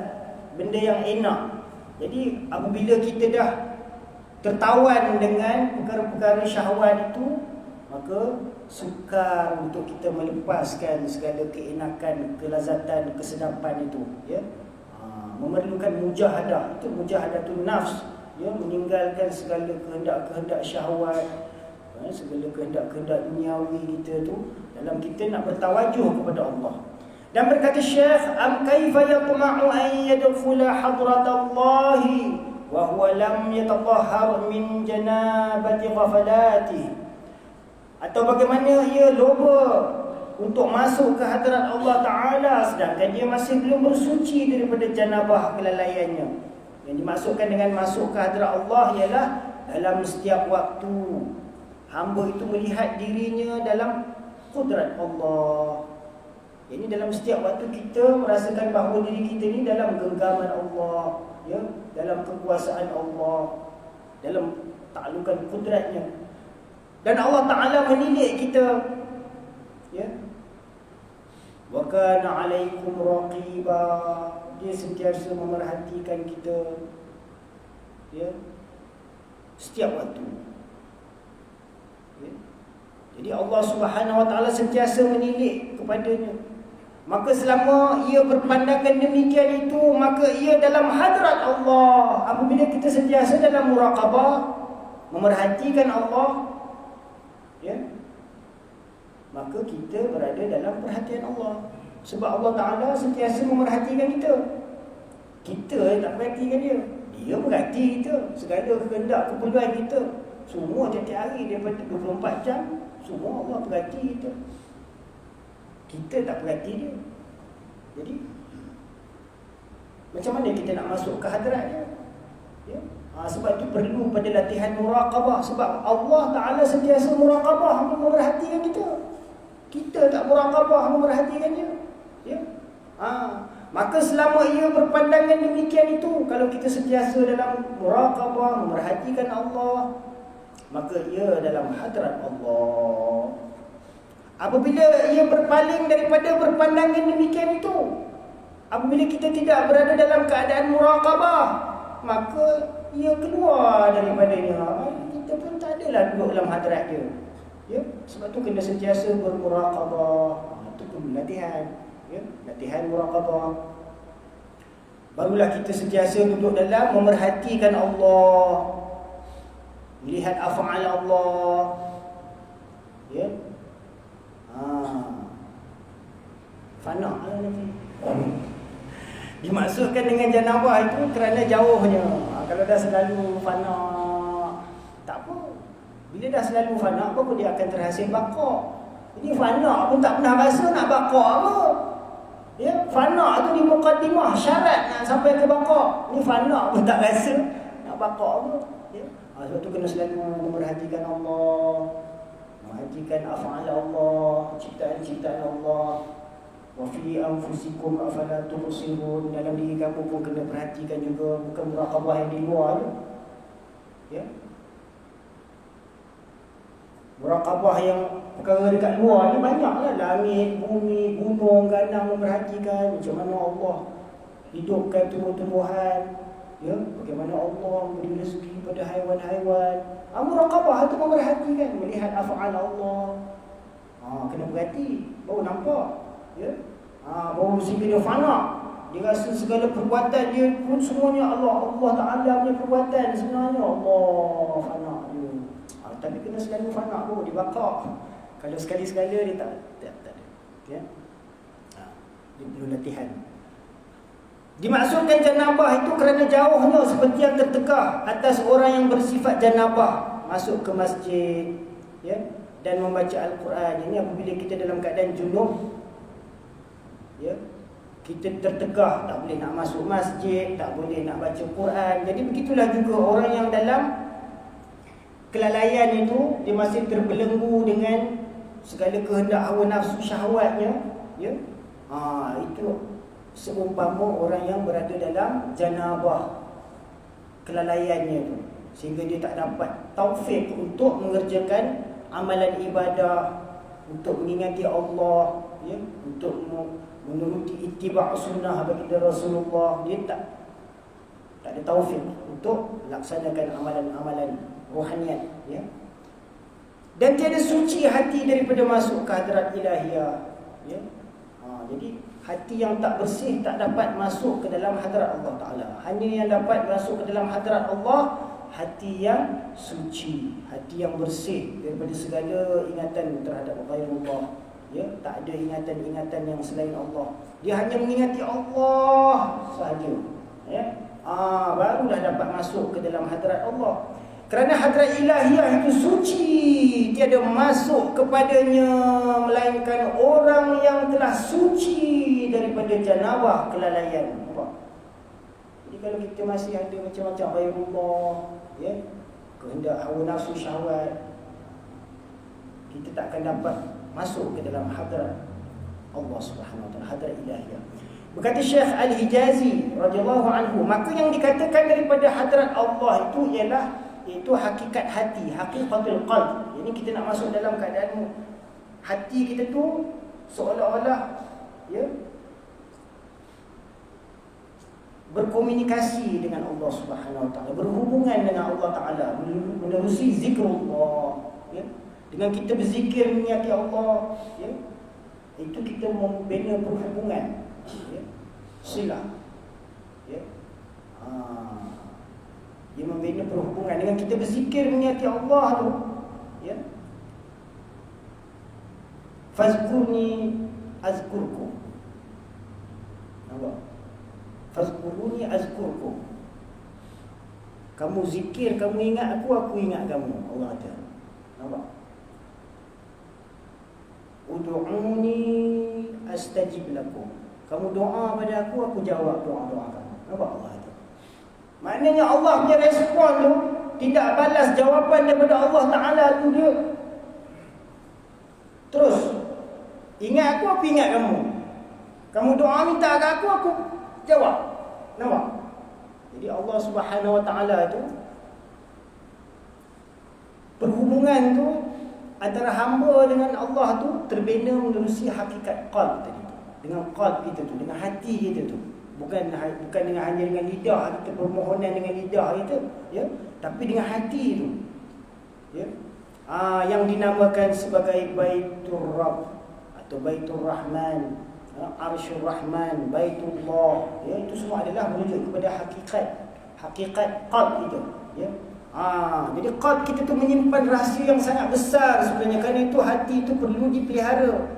benda yang enak. Jadi apabila kita dah tertawan dengan perkara-perkara syahwat itu, maka sukar untuk kita melepaskan segala keenakan, kelazatan, kesedapan itu, ya. Memerlukan mujahadah. Itu mujahadatun nafs, ya, meninggalkan segala kehendak-kehendak syahwat, segala kehendak-kehendak duniawi kita tu, dalam kita nak bertawajuh kepada Allah. Dan berkata Syekh, am kaifa yatma'u an yadkhula hadratallahi wa huwa lam yatatahhar min janabati ghafalatihi. Atau bagaimana ia loba untuk masuk ke hadrat Allah Ta'ala sedangkan dia masih belum bersuci daripada janabah kelalaiannya. Yang dimaksudkan dengan masuk ke hadrat Allah ialah dalam setiap waktu hamba itu melihat dirinya dalam kudrat Allah. Ini dalam setiap waktu kita merasakan bahawa diri kita ni dalam genggaman Allah, ya, dalam kekuasaan Allah, dalam taklukan kudratnya. Dan Allah Ta'ala mendidik kita, ya. Wa kana 'alaikum raqiba. Dia sentiasa memerhatikan kita, ya, setiap waktu, ya. Jadi Allah Subhanahu wa Ta'ala sentiasa mendidik kepadanya. Maka selama ia berpandangan demikian itu, maka ia dalam hadrat Allah. Apabila kita sentiasa dalam muraqabah, memerhatikan Allah, ya, maka kita berada dalam perhatian Allah. Sebab Allah Ta'ala sentiasa memerhatikan kita. Kita tak perhatikan dia. Dia perhati kita, segala kehendak, keperluan kita, semua tiap-tiap hari daripada 24 jam, semua Allah perhati kita. Kita tak perhati dia. Jadi macam mana kita nak masuk ke hadrat dia, ya? Sebab itu perlu pada latihan muraqabah. Sebab Allah Ta'ala sentiasa muraqabah, memerhatikan kita. Kita tak muraqabah, memerhatikan dia, ya? Maka selama ia berpandangan demikian itu, kalau kita sentiasa dalam muraqabah, memerhatikan Allah, maka ia dalam hadrat Allah. Apabila ia berpaling daripada berpandangan demikian itu, apabila kita tidak berada dalam keadaan muraqabah, maka ia keluar daripadanya. Kita pun tak adalah duduk dalam hadrat dia, ya. Sebab tu kena sentiasa bermuraqabah. Itu pun latihan, ya, latihan muraqabah. barulah kita sentiasa duduk dalam memerhatikan Allah, melihat af'al Allah, ya. Fana lah nanti. Dimaksudkan dengan janabah itu kerana jauhnya. Kalau dah selalu fana, tak apa. Bila dah selalu fana, apa pun dia akan terhasil baqa'. Jadi fana pun tak pernah rasa nak baqa' apa. Ya, fana tu di muqaddimah syarat nak sampai ke baqa'. Ni fana pun tak rasa nak baqa' apa. Ya. Sebab tu kena selalu memerhatikan Allah, memerhatikan af'al Allah, ciptaan-ciptaan Allah. Wa fi anfusikum afala tubsirun. Dalam diri kamu pun kena perhatikan juga, bukan muraqabah yang di luar tu. Ya. Muraqabah yang perkara dekat luar ni banyaklah, langit, bumi, gunung, ganang, memerhatikan macam mana Allah hidupkan tumbuh-tumbuhan, ya, bagaimana Allah memberi rezeki pada haiwan-haiwan. Muraqabah tu memerhatikan, melihat af'al Allah. Kena berhati, baru nampak, ya. Baru sehingga dia fana, dia rasa segala perbuatan dia pun semuanya Allah Ta'ala punya perbuatan sebenarnya Allah fana dia. Tapi kena selalu fana pun, dibakar. Kalau sekali-sekala dia tak ada. Ya? Dia perlu latihan. Dimaksudkan janabah itu kerana jauhnya seperti yang tertekah atas orang yang bersifat janabah masuk ke masjid, ya, dan membaca Al-Quran. Ini apabila kita dalam keadaan junub, ya, kita tertekah, tak boleh nak masuk masjid, tak boleh nak baca Quran. Jadi begitulah juga orang yang dalam kelalaian itu, dia masih terbelenggu dengan segala kehendak hawa nafsu syahwatnya, ya. Itu seumpama orang yang berada dalam janabah, kelalaiannya itu, sehingga dia tak dapat taufik untuk mengerjakan amalan ibadah, untuk mengingati Allah, ya, untuk menuruti ittiba' sunnah baginda Rasulullah. Dia tak ada taufik untuk melaksanakan amalan-amalan rohaniat, ya. Dan tiada suci hati daripada masuk ke hadrat ilahiyah, ya. Jadi hati yang tak bersih tak dapat masuk ke dalam hadrat Allah Ta'ala. Hanya yang dapat masuk ke dalam hadrat Allah hati yang suci, hati yang bersih daripada segala ingatan terhadap ghairullah, ya. Tak ada ingatan-ingatan yang selain Allah. Dia hanya mengingati Allah sahaja, ya. Barulah dapat masuk ke dalam hadrat Allah. Kerana hadrat ilahiyah itu suci, tiada masuk kepadanya melainkan orang yang telah suci daripada janabah kelalaian. Nampak? Jadi kalau kita masih ada macam-macam ghairullah, ya, kehendak hawa nafsu syahwat, kita tak akan dapat masuk ke dalam hadrat Allah Subhanahu wa taala, hadrat ilahiyah. Berkata Syekh Al-Hijazi radhiyallahu anhu, maka yang dikatakan daripada hadrat Allah itu hakikat hati, haqiqatul qalb. Jadi kita nak masuk dalam keadaan hati kita tu seolah-olah, ya, berkomunikasi dengan Allah Subhanahu wa taala, berhubungan dengan Allah Taala menerusi zikrullah, ya. Dengan kita berzikir mengingati Allah, ya, itu kita membina perhubungan, ya, silah, ya. Dia membina perhubungan dengan kita berzikir mengingati Allah tu, ya. Fazkurni azkurkum. Nampak? Fazkuruni azkurkum. Kamu zikir, kamu ingat aku ingat kamu. Allah kata. Nampak? Ud'uni astajib lakum. Kamu doa pada aku jawab doa-doa kamu. Nampak Allah kata? Maknanya Allah punya respon tu tidak balas jawapan daripada Allah Ta'ala tu dia. Terus ingat aku ingat kamu. Kamu doa minta ke aku jawab. Nampak? Jadi Allah Subhanahu wa taala tu, perhubungan tu antara hamba dengan Allah tu terbina menerusi hakikat qalb tadi tu. Dengan qalb kita tu, dengan hati kita tu. Bukan dengan hanya dengan lidah kita, permohonan dengan lidah kita, ya, tapi dengan hati tu, ya. Yang dinamakan sebagai Baitur Rabb atau Baitur Rahman, Arsyur Rahman, Baitullah, ya, itu semua adalah merujuk kepada hakikat qalb itu, ya. Jadi qalb kita tu menyimpan rahsia yang sangat besar sebenarnya. Kerana itu hati itu perlu dipelihara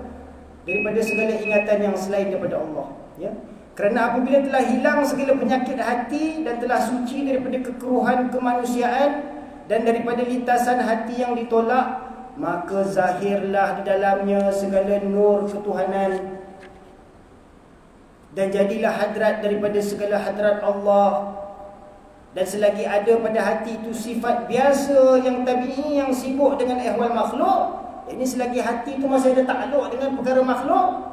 daripada segala ingatan yang selain daripada Allah, ya. Kerana apabila telah hilang segala penyakit hati dan telah suci daripada kekeruhan kemanusiaan dan daripada lintasan hati yang ditolak, maka zahirlah di dalamnya segala nur ketuhanan dan jadilah hadrat daripada segala hadrat Allah. Dan selagi ada pada hati itu sifat biasa yang tabi'i, yang sibuk dengan ehwal makhluk, ini selagi hati itu masih ada takluk dengan perkara makhluk,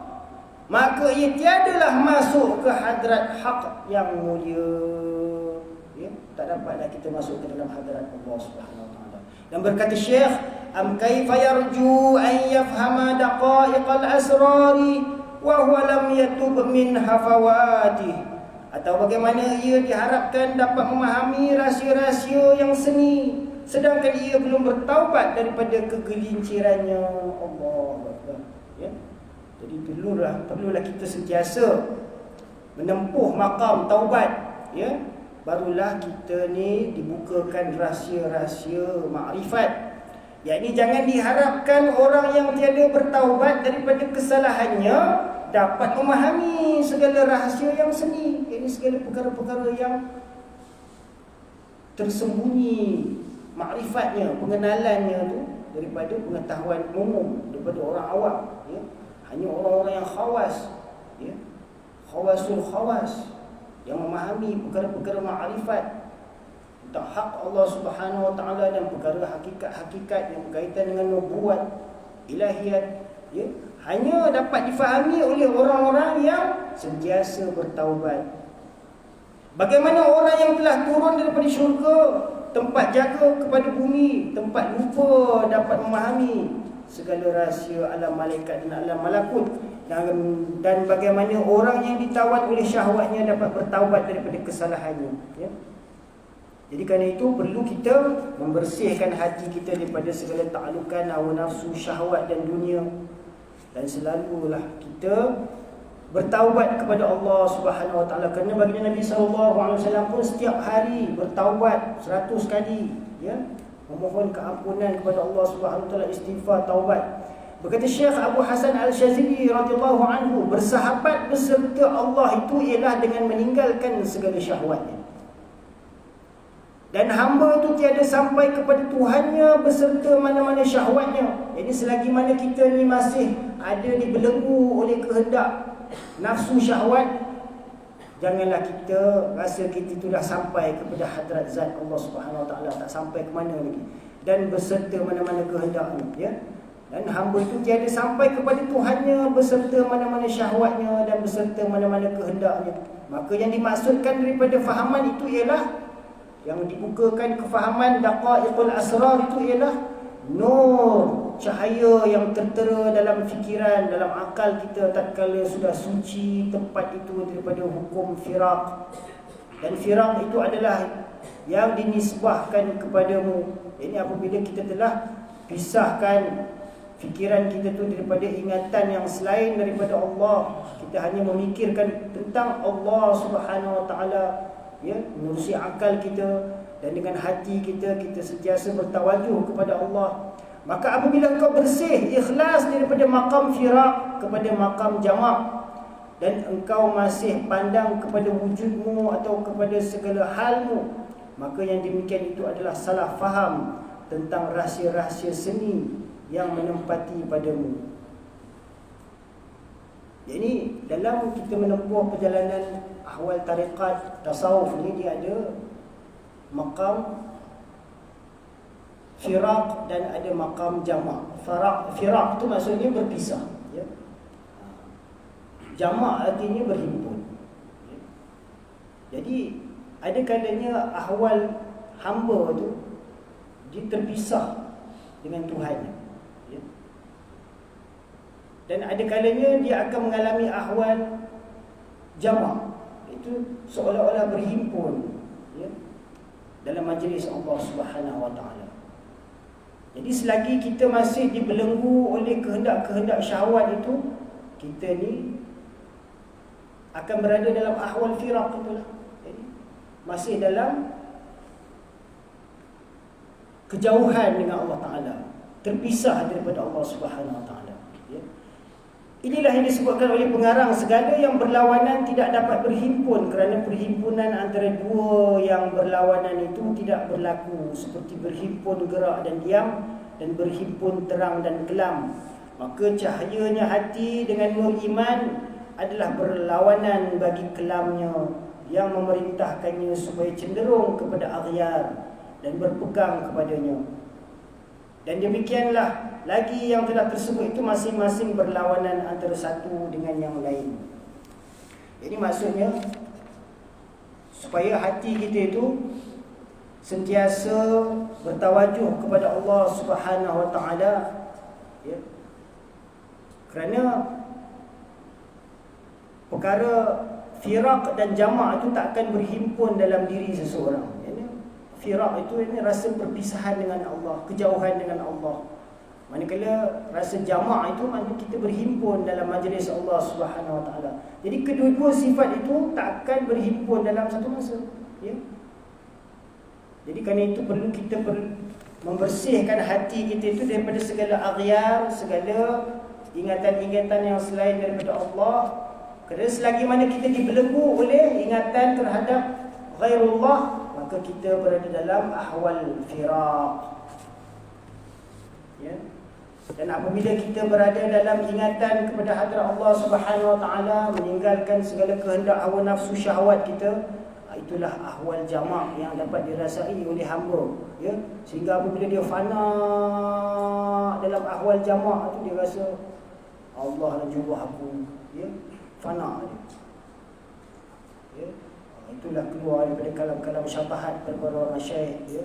maka ia tiadalah masuk ke hadrat hak yang mulia, ya? Tak dapatlah kita masuk ke dalam hadrat Allah Subhanahu Wa Taala. Dan berkata Syekh, am kaifa yarju an yafhama daqa'iqal asrari wa huwa lam yatub min hafawatih. Atau bagaimana ia diharapkan dapat memahami rahsia-rahsia yang seni sedangkan ia belum bertaubat daripada kegelincirannya. Allah Akbar, ya. Jadi perlulah kita sentiasa menempuh maqam taubat, ya. Barulah kita ni dibukakan rahsia-rahsia makrifat. Yakni jangan diharapkan orang yang tiada bertaubat daripada kesalahannya dapat memahami segala rahsia yang seni, yakni segala perkara-perkara yang tersembunyi makrifatnya, pengenalannya tu daripada pengetahuan umum, daripada orang awam, ya. Hanya orang-orang yang khawas, ya, khawasul khawas, yang memahami perkara-perkara makrifat tentang hak Allah Subhanahu Wa Taala dan perkara hakikat-hakikat yang berkaitan dengan nubuat, ilahiyat, ya, hanya dapat difahami oleh orang-orang yang sentiasa bertaubat. Bagaimana orang yang telah turun daripada syurga, tempat jaga kepada bumi, tempat lupa dapat memahami segala rahsia alam malaikat dan alam malakut, dan bagaimana orang yang ditawan oleh syahwatnya dapat bertaubat daripada kesalahannya, ya. Jadi kerana itu perlu kita membersihkan hati kita daripada segala ta'alukan hawa nafsu, syahwat dan dunia. Dan selalulah kita bertaubat kepada Allah Subhanahu Wa Taala. Kerana baginda Nabi SAW pun setiap hari bertaubat 100 kali, ya, memohon keampunan kepada Allah Subhanahu Wa Taala, istighfar, taubat. Berkata Syekh Abu Hasan Al-Shazili radhiyallahu anhu, bersahabat beserta Allah itu ialah dengan meninggalkan segala syahwatnya. Dan hamba itu tiada sampai kepada Tuhannya beserta mana-mana syahwatnya. Jadi selagi mana kita ni masih ada dibelenggu oleh kehendak nafsu syahwat, janganlah kita rasa kita itu dah sampai kepada hadrat zat Allah Subhanahu Wa Taala, tak sampai ke mana lagi. Dan beserta mana-mana kehendaknya, ya. Dan hamba itu tiada sampai kepada Tuhannya beserta mana-mana syahwatnya dan beserta mana-mana kehendaknya. Maka yang dimaksudkan daripada fahaman itu ialah, yang dibukakan kefahaman daqa'iqul asrar itu ialah nur, cahaya yang tertera dalam fikiran, dalam akal kita tatkala sudah suci tempat itu daripada hukum firaq. Dan firaq itu adalah yang dinisbahkan kepadamu. Ini apabila kita telah pisahkan fikiran kita tu daripada ingatan yang selain daripada Allah, kita hanya memikirkan tentang Allah Subhanahu Wa Taala, ya, menerusi akal kita, dan dengan hati kita sentiasa bertawajuh kepada Allah. Maka apabila engkau bersih, ikhlas daripada maqam firaq kepada maqam jamak, dan engkau masih pandang kepada wujudmu atau kepada segala halmu, maka yang demikian itu adalah salah faham tentang rahsia-rahsia seni yang menempati padamu. Jadi dalam kita menempuh perjalanan ahwal tariqat tasawuf ni, dia ada maqam firaq dan ada maqam jamak. Firaq tu maksudnya berpisah, ya. Jamak artinya berhimpun, ya. Jadi ada kalanya ahwal hamba tu dia terpisah dengan Tuhan, ya. Dan ada kalanya dia akan mengalami ahwal jamak, itu seolah-olah berhimpun, ya, dalam majlis Allah Subhanahu Wa Taala. Jadi selagi kita masih dibelenggu oleh kehendak-kehendak syahwat itu, kita ni akan berada dalam ahwal firaq itulah. Jadi, masih dalam kejauhan dengan Allah Ta'ala, terpisah daripada Allah Subhanahu Wa Ta'ala. Ya. Inilah yang disebutkan oleh pengarang, segala yang berlawanan tidak dapat berhimpun kerana perhimpunan antara dua yang berlawanan itu tidak berlaku, seperti berhimpun gerak dan diam dan berhimpun terang dan kelam. Maka cahayanya hati dengan nur iman adalah berlawanan bagi kelamnya yang memerintahkannya supaya cenderung kepada aghyar dan berpegang kepadanya. Dan demikianlah lagi yang telah tersebut itu masing-masing berlawanan antara satu dengan yang lain. Jadi maksudnya supaya hati kita itu sentiasa bertawajuh kepada Allah Subhanahu Wa Taala, ya. Kerana perkara firaq dan jama' itu tak akan berhimpun dalam diri seseorang. Firaq itu ini rasa perpisahan dengan Allah, kejauhan dengan Allah. Manakala rasa jama' itu maknanya kita berhimpun dalam majlis Allah Subhanahu Wa Taala. Jadi kedua-dua sifat itu tak akan berhimpun dalam satu masa, ya. Jadi kerana itu perlu kita membersihkan hati kita itu daripada segala aghyar, segala ingatan-ingatan yang selain daripada Allah. Kerana selagi mana kita dibelenggu oleh ingatan terhadap ghairullah, maka kita berada dalam ahwal firaq, ya. Dan apabila kita berada dalam ingatan kepada hadrat Allah Subhanahu Wa Taala, meninggalkan segala kehendak hawa nafsu syahwat kita, itulah ahwal jama' yang dapat dirasai oleh hamba, ya. Sehingga apabila dia fana dalam ahwal jama' itu, dia rasa Allah dah jumpa aku, ya. Fana dia, ya. Itulah keluar daripada kalam-kalam syafahat daripada masyayikh, ya.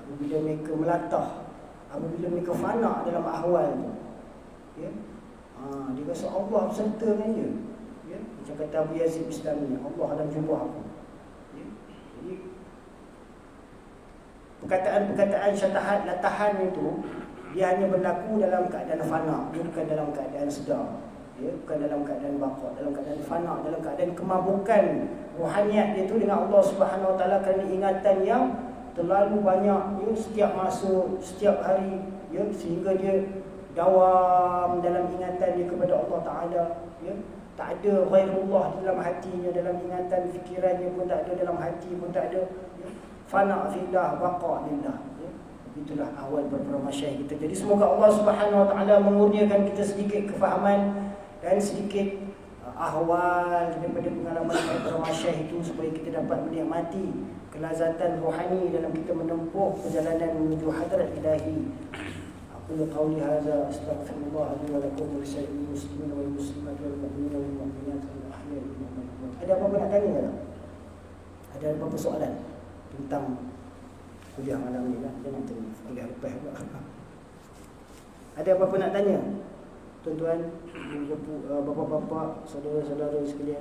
Apabila mereka melatah, apabila mereka fana dalam ahwal tu, ya. Dia rasa Allah berserta dengan dia, ya. Macam kata Abu Yazid Bistami, Allah dah jumpa aku, ya. Jadi perkataan-perkataan syatahat latahan itu dia hanya berlaku dalam keadaan fana, bukan dalam keadaan sedar, ya. Bukan dalam keadaan baqa, dalam keadaan fana, dalam keadaan kemabukan rohaniat dia tu dengan Allah Subhanahu Wa Taala, kerana ingatan yang terlalu banyak, ya, setiap masa, setiap hari, ya, sehingga dia dawam dalam ingatan dia kepada Allah Taala, ya. Tak ada ghairullah dalam hatinya, dalam ingatan fikirannya pun tak ada, dalam hati pun tak ada, ya. Fana fillah, baqa lillah, ya. Itulah awal beberapa masyayikh kita. Jadi semoga Allah Subhanahu Wa Taala mengurniakan kita sedikit kefahaman dan sedikit ahwal daripada pengalaman para masyayikh itu, supaya kita dapat menikmati kelazatan rohani dalam kita menempuh perjalanan menuju hadrat ilahi. Aku qauli hadza astaghfirullah li wa lakum wa lisa'il muslimin wal muslimat wal mu'minin wal mu'minat wal ahya'i minhum wal amwat. Ada apa-apa nak tanya tak? Ada apa-apa soalan tentang kuliah malam ni lah? Jangan tanya kuliah lepas pula. Ada apa-apa nak tanya? Tuan-tuan, bapa-bapa, saudara-saudara sekalian?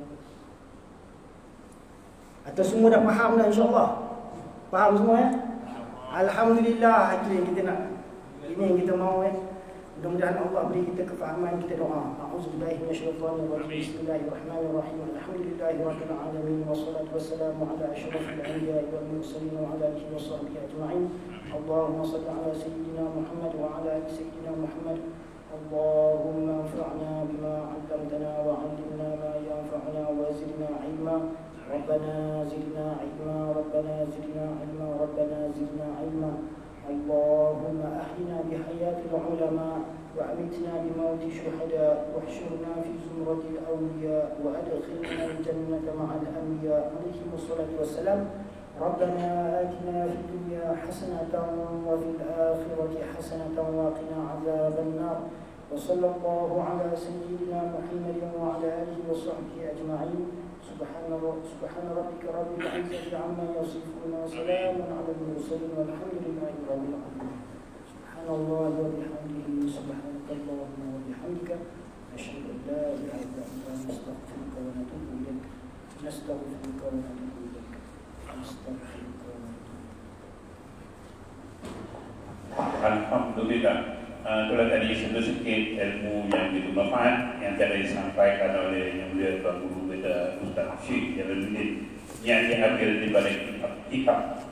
Atau semua dah faham dah, insyaAllah? Faham semua, ya? Alhamdulillah, itu yang kita nak. Ini yang kita mahu, ya. Mudah-mudahan Allah beri kita kefahaman, kita doa. A'udzubillahi minasyaitanirrajim. Bismillahirrahmanirrahim. Alhamdulillahirabbil alamin, wassalatu wassalamu ala asyrafil anbiya'i wal mursalin wa ala alihi wa sahbihi ajma'in. Allahumma shalli ala sayyidina Muhammad wa ala ali sayyidina Muhammad. اللهم انفعنا بما علمتنا وعلمنا ما ينفعنا وزدنا علما ربنا زدنا علما ربنا زدنا علما ربنا زدنا علما اللهم أحينا بحياة العلماء وأمتنا بموت الشهداء واحشرنا في زمرة الأولياء وأدخلنا الجنة مع الأنبياء عليهم الصلاة والسلام ربنا آتنا في الدنيا حسنة وفي الآخرة حسنة وقنا عذاب النار وصلى الله على سيدنا محمد وعلى آله وصحبه أجمعين سبحان ربك رب العزة عما يصفون وسلام على المرسلين والحمد لله رب العالمين سبحان الله وبحمده سبحانك اللهم وبحمدك نشهد أن لا إله إلا أنت نستغفرك ونتوب إليك نستغفرك ونتوب إليك نستغفرك ونتوب إليك Alhamdulillah. Itulah tadi sedikit ilmu yang begitu manfaat yang telah disampaikan oleh Yang Mulia Tuan Guru kita Ustaz Syekh Jalaluddin yang diambil di balik kitab.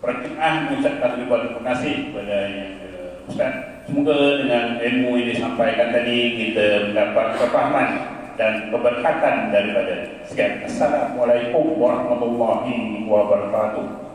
Pertama mengucapkan ribuan terima kasih kepada Yang Ustaz. Semoga dengan ilmu yang disampaikan tadi kita mendapat kefahaman dan keberkatan daripada. Sekian. Assalamualaikum warahmatullahi wabarakatuh.